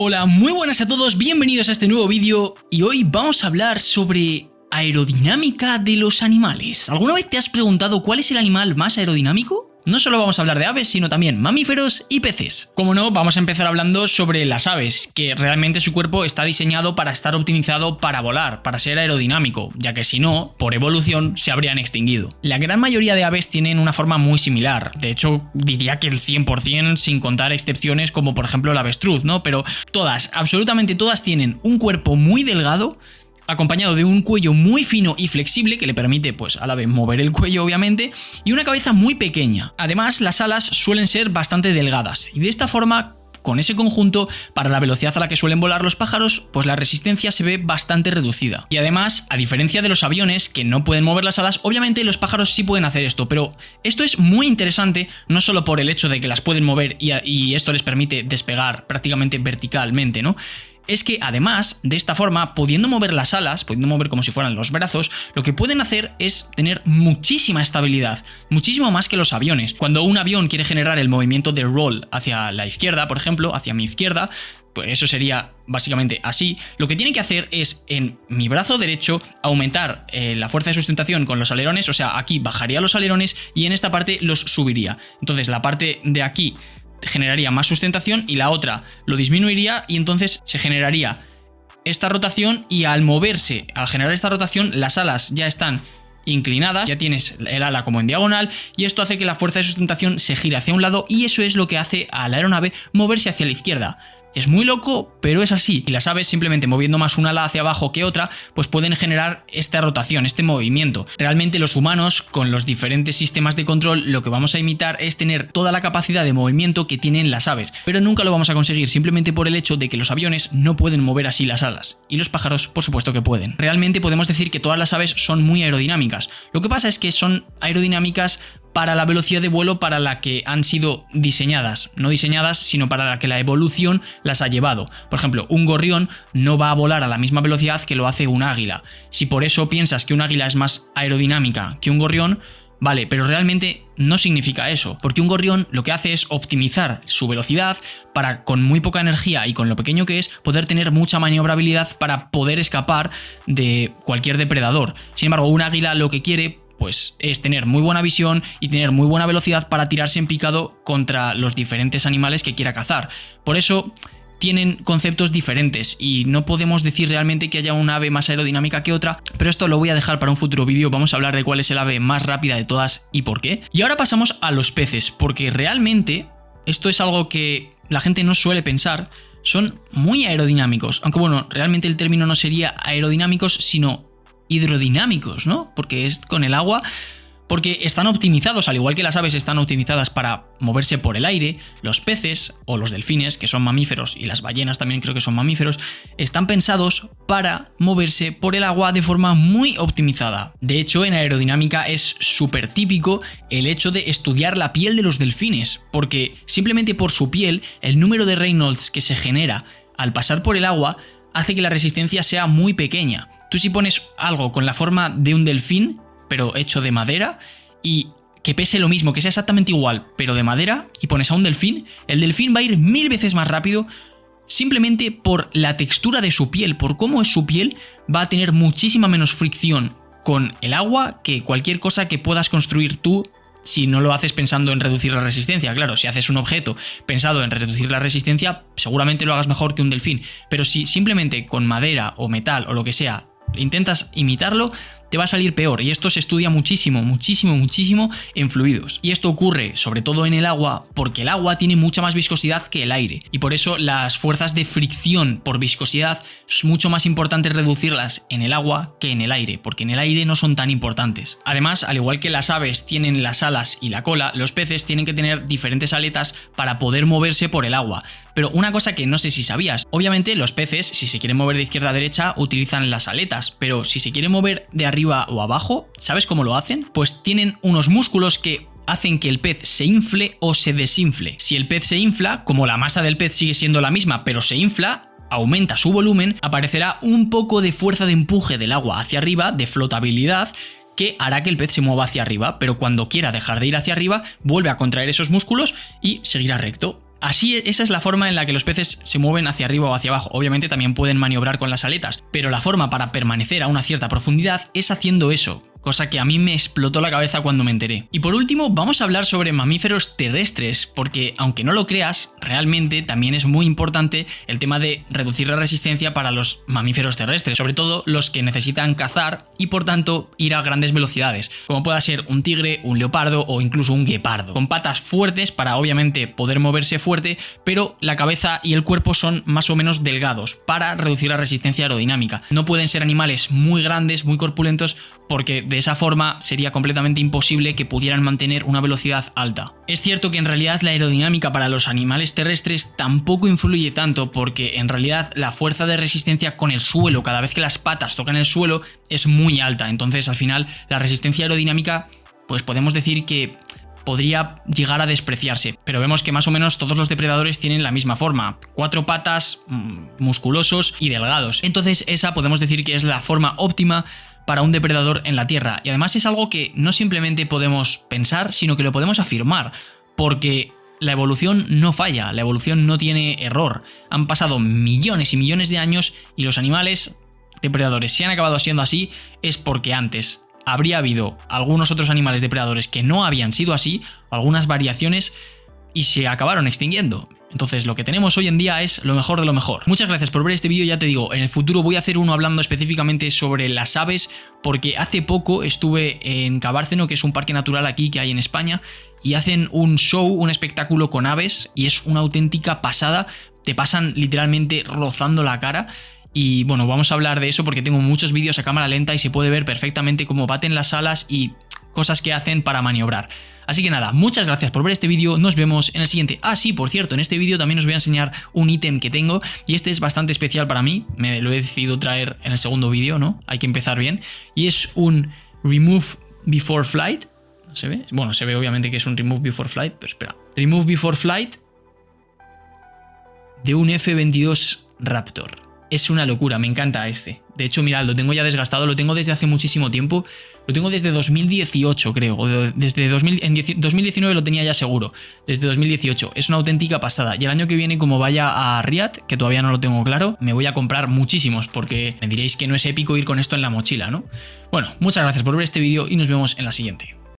Hola, muy buenas a todos, bienvenidos a este nuevo vídeo y hoy vamos a hablar sobre aerodinámica de los animales. ¿Alguna vez te has preguntado cuál es el animal más aerodinámico? No solo vamos a hablar de aves, sino también mamíferos y peces. Como no, vamos a empezar hablando sobre las aves, que realmente su cuerpo está diseñado para estar optimizado para volar, para ser aerodinámico, ya que si no, por evolución, se habrían extinguido. La gran mayoría de aves tienen una forma muy similar, de hecho diría que el 100% sin contar excepciones como por ejemplo el avestruz, ¿no? Pero todas, absolutamente todas tienen un cuerpo muy delgado, acompañado de un cuello muy fino y flexible que le permite pues al ave mover el cuello obviamente y una cabeza muy pequeña. Además las alas suelen ser bastante delgadas y de esta forma, con ese conjunto, para la velocidad a la que suelen volar los pájaros, pues la resistencia se ve bastante reducida. Y además, a diferencia de los aviones que no pueden mover las alas, obviamente los pájaros sí pueden hacer esto, pero esto es muy interesante no solo por el hecho de que las pueden mover y esto les permite despegar prácticamente verticalmente, ¿no? Es que además, de esta forma, pudiendo mover las alas, pudiendo mover como si fueran los brazos, lo que pueden hacer es tener muchísima estabilidad, muchísimo más que los aviones. Cuando un avión quiere generar el movimiento de roll hacia la izquierda, por ejemplo, hacia mi izquierda, pues eso sería básicamente así. Lo que tiene que hacer es en mi brazo derecho aumentar la fuerza de sustentación con los alerones, o sea, aquí bajaría los alerones y en esta parte los subiría. Entonces la parte de aquí generaría más sustentación y la otra lo disminuiría y entonces se generaría esta rotación y al moverse, al generar esta rotación, las alas ya están inclinadas, ya tienes el ala como en diagonal y esto hace que la fuerza de sustentación se gire hacia un lado y eso es lo que hace a la aeronave moverse hacia la izquierda. Es muy loco, pero es así. Y las aves simplemente moviendo más una ala hacia abajo que otra, pues pueden generar esta rotación, este movimiento. Realmente los humanos, con los diferentes sistemas de control, lo que vamos a imitar es tener toda la capacidad de movimiento que tienen las aves. Pero nunca lo vamos a conseguir simplemente por el hecho de que los aviones no pueden mover así las alas. Y los pájaros, por supuesto que pueden. Realmente podemos decir que todas las aves son muy aerodinámicas. Lo que pasa es que son aerodinámicas para la velocidad de vuelo para la que han sido diseñadas. No diseñadas, sino para la que la evolución las ha llevado. Por ejemplo, un gorrión no va a volar a la misma velocidad que lo hace un águila. Si por eso piensas que un águila es más aerodinámica que un gorrión, vale, pero realmente no significa eso, porque un gorrión lo que hace es optimizar su velocidad para, con muy poca energía y con lo pequeño que es, poder tener mucha maniobrabilidad para poder escapar de cualquier depredador. Sin embargo, un águila lo que quiere pues es tener muy buena visión y tener muy buena velocidad para tirarse en picado contra los diferentes animales que quiera cazar. Por eso tienen conceptos diferentes y no podemos decir realmente que haya una ave más aerodinámica que otra, pero esto lo voy a dejar para un futuro vídeo. Vamos a hablar de cuál es el ave más rápida de todas y por qué. Y ahora pasamos a los peces, porque realmente esto es algo que la gente no suele pensar. Son muy aerodinámicos, aunque bueno, realmente el término no sería aerodinámicos, sino hidrodinámicos, ¿no? Porque es con el agua, porque están optimizados, al igual que las aves están optimizadas para moverse por el aire. Los peces o los delfines, que son mamíferos, y las ballenas también creo que son mamíferos, están pensados para moverse por el agua de forma muy optimizada. De hecho, en aerodinámica es súper típico el hecho de estudiar la piel de los delfines, porque simplemente por su piel, el número de Reynolds que se genera al pasar por el agua hace que la resistencia sea muy pequeña. Tú si pones algo con la forma de un delfín, pero hecho de madera, y que pese lo mismo, que sea exactamente igual, pero de madera, y pones a un delfín, el delfín va a ir 1000 veces más rápido simplemente por la textura de su piel, por cómo es su piel, va a tener muchísima menos fricción con el agua que cualquier cosa que puedas construir tú. Si no lo haces pensando en reducir la resistencia, claro, si haces un objeto pensado en reducir la resistencia, seguramente lo hagas mejor que un delfín, pero si simplemente con madera o metal o lo que sea intentas imitarlo, te va a salir peor, y esto se estudia muchísimo en fluidos. Y esto ocurre sobre todo en el agua porque el agua tiene mucha más viscosidad que el aire y por eso las fuerzas de fricción por viscosidad es mucho más importante reducirlas en el agua que en el aire, porque en el aire no son tan importantes. Además, al igual que las aves tienen las alas y la cola, los peces tienen que tener diferentes aletas para poder moverse por el agua. Pero una cosa que no sé si sabías, obviamente los peces, si se quieren mover de izquierda a derecha, utilizan las aletas, pero si se quieren mover de arriba o abajo, ¿sabes cómo lo hacen? Pues tienen unos músculos que hacen que el pez se infle o se desinfle. Si el pez se infla, como la masa del pez sigue siendo la misma, pero se infla, aumenta su volumen, aparecerá un poco de fuerza de empuje del agua hacia arriba, de flotabilidad, que hará que el pez se mueva hacia arriba, pero cuando quiera dejar de ir hacia arriba, vuelve a contraer esos músculos y seguirá recto. Así, esa es la forma en la que los peces se mueven hacia arriba o hacia abajo. Obviamente también pueden maniobrar con las aletas, pero la forma para permanecer a una cierta profundidad es haciendo eso, cosa que a mí me explotó la cabeza cuando me enteré. Y por último, vamos a hablar sobre mamíferos terrestres, porque aunque no lo creas, realmente también es muy importante el tema de reducir la resistencia para los mamíferos terrestres, sobre todo los que necesitan cazar y por tanto ir a grandes velocidades, como pueda ser un tigre, un leopardo o incluso un guepardo, con patas fuertes para obviamente poder moverse fuerte, pero la cabeza y el cuerpo son más o menos delgados para reducir la resistencia aerodinámica. No pueden ser animales muy grandes, muy corpulentos, porque de esa forma sería completamente imposible que pudieran mantener una velocidad alta. Es cierto que en realidad la aerodinámica para los animales terrestres tampoco influye tanto, porque en realidad la fuerza de resistencia con el suelo, cada vez que las patas tocan el suelo, es muy alta. Entonces al final la resistencia aerodinámica, pues podemos decir que podría llegar a despreciarse, pero vemos que más o menos todos los depredadores tienen la misma forma, 4 patas, musculosos y delgados. Entonces esa podemos decir que es la forma óptima para un depredador en la Tierra, y además es algo que no simplemente podemos pensar, sino que lo podemos afirmar, porque la evolución no falla, la evolución no tiene error. Han pasado millones y millones de años y los animales depredadores, si han acabado siendo así, es porque antes habría habido algunos otros animales depredadores que no habían sido así, algunas variaciones, y se acabaron extinguiendo. Entonces lo que tenemos hoy en día es lo mejor de lo mejor. Muchas gracias por ver este vídeo, ya te digo, en el futuro voy a hacer uno hablando específicamente sobre las aves, porque hace poco estuve en Cabárceno, que es un parque natural aquí que hay en España, y hacen un show, un espectáculo con aves, y es una auténtica pasada, te pasan literalmente rozando la cara. Y bueno, vamos a hablar de eso porque tengo muchos vídeos a cámara lenta y se puede ver perfectamente cómo baten las alas y cosas que hacen para maniobrar. Así que nada, muchas gracias por ver este vídeo, nos vemos en el siguiente. Ah, sí, por cierto, en este vídeo también os voy a enseñar un ítem que tengo y este es bastante especial para mí, me lo he decidido traer en el segundo vídeo, ¿no? Hay que empezar bien. Y es un Remove Before Flight. ¿Se ve? Bueno, se ve obviamente que es un Remove Before Flight, pero espera. Remove Before Flight de un F-22 Raptor. Es una locura, me encanta este. De hecho, mirad, lo tengo ya desgastado, lo tengo desde hace muchísimo tiempo. Lo tengo desde 2018, creo. Desde 2019 lo tenía ya seguro. Desde 2018. Es una auténtica pasada. Y el año que viene, como vaya a Riad, que todavía no lo tengo claro, me voy a comprar muchísimos, porque me diréis que no es épico ir con esto en la mochila, ¿no? Bueno, muchas gracias por ver este vídeo y nos vemos en la siguiente.